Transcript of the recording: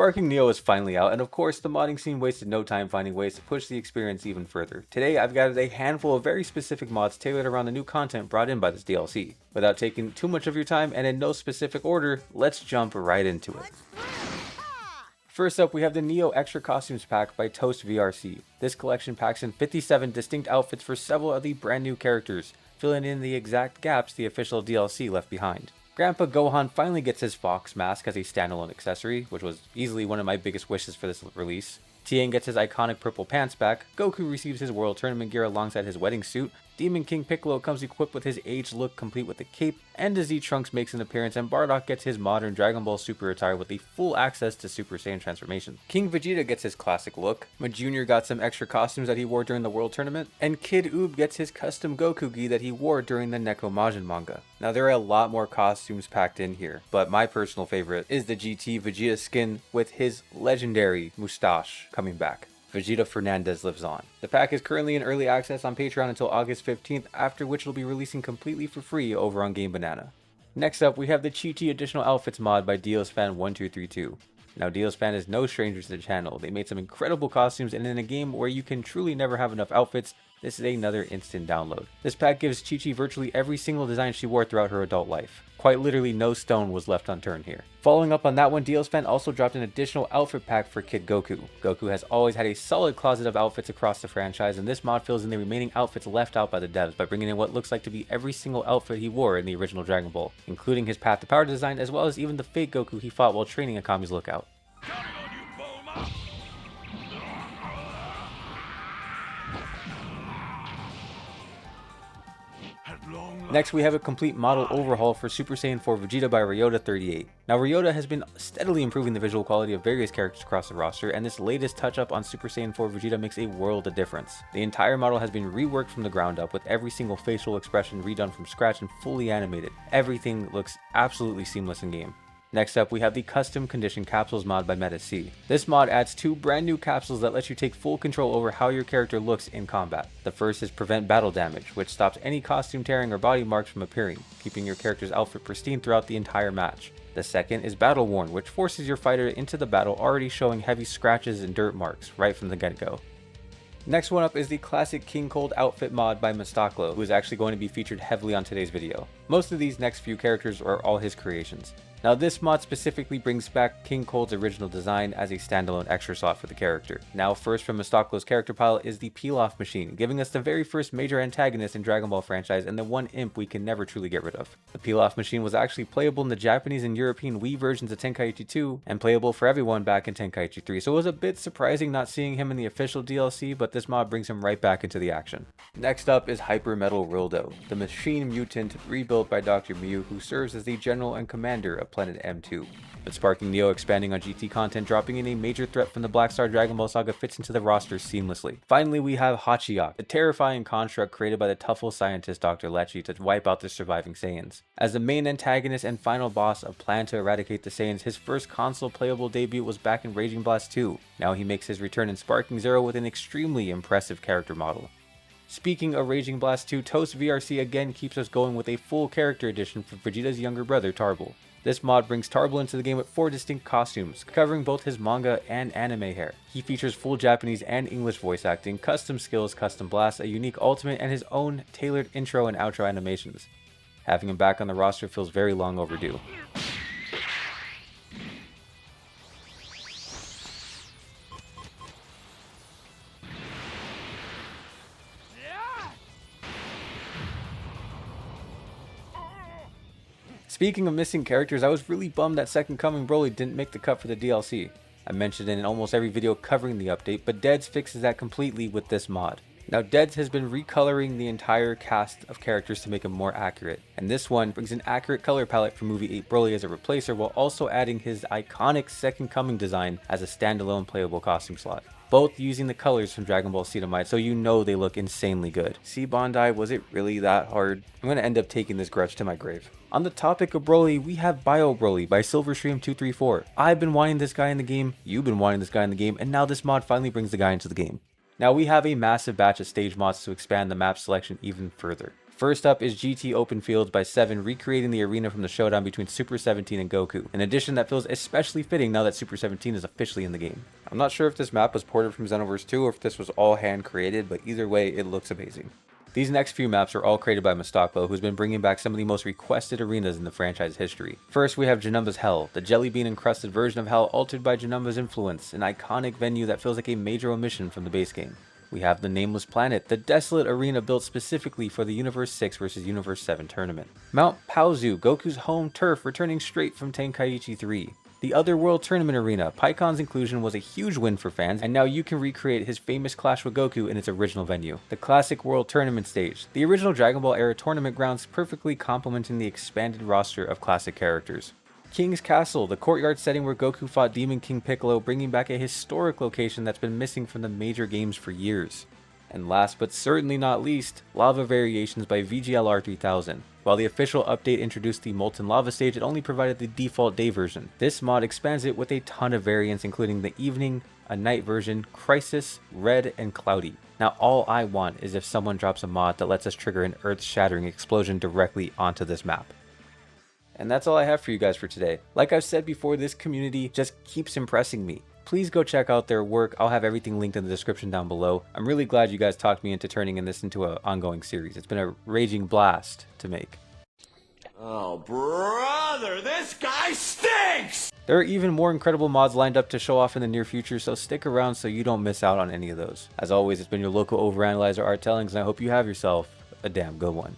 Sparking Neo is finally out, and of course the modding scene wasted no time finding ways to push the experience even further. Today I've gathered a handful of very specific mods tailored around the new content brought in by this DLC. Without taking too much of your time and in no specific order, let's jump right into it. First up, we have the Neo Extra Costumes Pack by Toast VRC. This collection packs in 57 distinct outfits for several of the brand new characters, filling in the exact gaps the official DLC left behind. Grandpa Gohan finally gets his Fox mask as a standalone accessory, which was easily one of my biggest wishes for this release. Tien gets his iconic purple pants back, Goku receives his World Tournament gear alongside his wedding suit, Demon King Piccolo comes equipped with his aged look complete with a cape, and Z Trunks makes an appearance, and Bardock gets his modern Dragon Ball Super attire with the full access to Super Saiyan transformation. King Vegeta gets his classic look, Ma Jr. got some extra costumes that he wore during the World Tournament, and Kid Oob gets his custom Goku gi that he wore during the Neko Majin manga. Now there are a lot more costumes packed in here, but my personal favorite is the GT Vegeta skin with his legendary mustache coming back. Vegeta Fernandez lives on. The pack is currently in early access on Patreon until August 15th, after which it'll be releasing completely for free over on Game Banana. Next up, we have the Chi-Chi Additional Outfits mod by DiosFan1232. Now, Diosfan is no stranger to the channel. They made some incredible costumes, and in a game where you can truly never have enough outfits, this is another instant download. This pack gives Chi-Chi virtually every single design she wore throughout her adult life. Quite literally no stone was left unturned here. Following up on that one, Diosfan also dropped an additional outfit pack for Kid Goku. Goku has always had a solid closet of outfits across the franchise, and this mod fills in the remaining outfits left out by the devs by bringing in what looks like to be every single outfit he wore in the original Dragon Ball, including his Path to Power design, as well as even the fake Goku he fought while training at Kami's Lookout. Next, we have a complete model overhaul for Super Saiyan 4 Vegeta by Ryota38. Now, Ryota has been steadily improving the visual quality of various characters across the roster, and this latest touch-up on Super Saiyan 4 Vegeta makes a world of difference. The entire model has been reworked from the ground up, with every single facial expression redone from scratch and fully animated. Everything looks absolutely seamless in-game. Next up, we have the Custom Condition Capsules mod by MetaC. This mod adds 2 brand new capsules that let you take full control over how your character looks in combat. The first is Prevent Battle Damage, which stops any costume tearing or body marks from appearing, keeping your character's outfit pristine throughout the entire match. The second is Battle Worn, which forces your fighter into the battle already showing heavy scratches and dirt marks right from the get-go. Next one up is the classic King Cold outfit mod by Mustaklo, who is actually going to be featured heavily on today's video. Most of these next few characters are all his creations. Now, this mod specifically brings back King Cold's original design as a standalone extra slot for the character. Now, first from Mustaklo's character pile is the Peel-Off Machine, giving us the very first major antagonist in Dragon Ball franchise and the one imp we can never truly get rid of. The Peel-Off Machine was actually playable in the Japanese and European Wii versions of Tenkaichi 2 and playable for everyone back in Tenkaichi 3, so it was a bit surprising not seeing him in the official DLC, but this mod brings him right back into the action. Next up is Hyper Metal Rildo, the machine mutant rebuilt by Dr. Mew, who serves as the general and commander of Planet M2. But Sparking Neo expanding on GT content, dropping in a major threat from the Black Star Dragon Ball saga fits into the roster seamlessly. Finally, we have Hachiyak, the terrifying construct created by the Tuffle scientist Dr. Lecce to wipe out the surviving Saiyans. As the main antagonist and final boss of Plan to Eradicate the Saiyans, his first console playable debut was back in Raging Blast 2. Now he makes his return in Sparking Zero with an extremely impressive character model. Speaking of Raging Blast 2, Toast VRC again keeps us going with a full character edition for Vegeta's younger brother Tarble. This mod brings Tarble into the game with 4 distinct costumes, covering both his manga and anime hair. He features full Japanese and English voice acting, custom skills, custom blasts, a unique ultimate, and his own tailored intro and outro animations. Having him back on the roster feels very long overdue. Speaking of missing characters, I was really bummed that Second Coming Broly didn't make the cut for the DLC. I mentioned it in almost every video covering the update, but Deads fixes that completely with this mod. Now, Deads has been recoloring the entire cast of characters to make them more accurate, and this one brings an accurate color palette for Movie 8 Broly as a replacer while also adding his iconic Second Coming design as a standalone playable costume slot. Both using the colors from Dragon Ball Cetamite, so you know they look insanely good. See, Bandai, was it really that hard? I'm gonna end up taking this grudge to my grave. On the topic of Broly, we have Bio Broly by Silverstream234. I've been wanting this guy in the game, you've been wanting this guy in the game, and now this mod finally brings the guy into the game. Now we have a massive batch of stage mods to expand the map selection even further. First up is GT Open Fields by 7, recreating the arena from the showdown between Super 17 and Goku, an addition that feels especially fitting now that Super 17 is officially in the game. I'm not sure if this map was ported from Xenoverse 2 or if this was all hand created, but either way, it looks amazing. These next few maps are all created by Mustaqbal, who's been bringing back some of the most requested arenas in the franchise history. First, we have Janemba's Hell, the jelly bean encrusted version of Hell altered by Janemba's influence, an iconic venue that feels like a major omission from the base game. We have the Nameless Planet, the desolate arena built specifically for the Universe 6 vs Universe 7 tournament. Mount Paozu, Goku's home turf, returning straight from Tenkaichi 3. The Otherworld Tournament Arena, PyCon's inclusion was a huge win for fans, and now you can recreate his famous clash with Goku in its original venue. The Classic World Tournament Stage, the original Dragon Ball era tournament grounds perfectly complementing the expanded roster of classic characters. King's Castle, the courtyard setting where Goku fought Demon King Piccolo, bringing back a historic location that's been missing from the major games for years. And last but certainly not least, Lava Variations by VGLR 3000. While the official update introduced the Molten Lava stage, it only provided the default day version. This mod expands it with a ton of variants, including the Evening, a Night version, Crisis, Red, and Cloudy. Now all I want is if someone drops a mod that lets us trigger an earth-shattering explosion directly onto this map. And that's all I have for you guys for today. Like I've said before, this community just keeps impressing me. Please go check out their work. I'll have everything linked in the description down below. I'm really glad you guys talked me into turning this into an ongoing series. It's been a raging blast to make. Oh, brother, this guy stinks! There are even more incredible mods lined up to show off in the near future, so stick around so you don't miss out on any of those. As always, it's been your local overanalyzer Artellings, and I hope you have yourself a damn good one.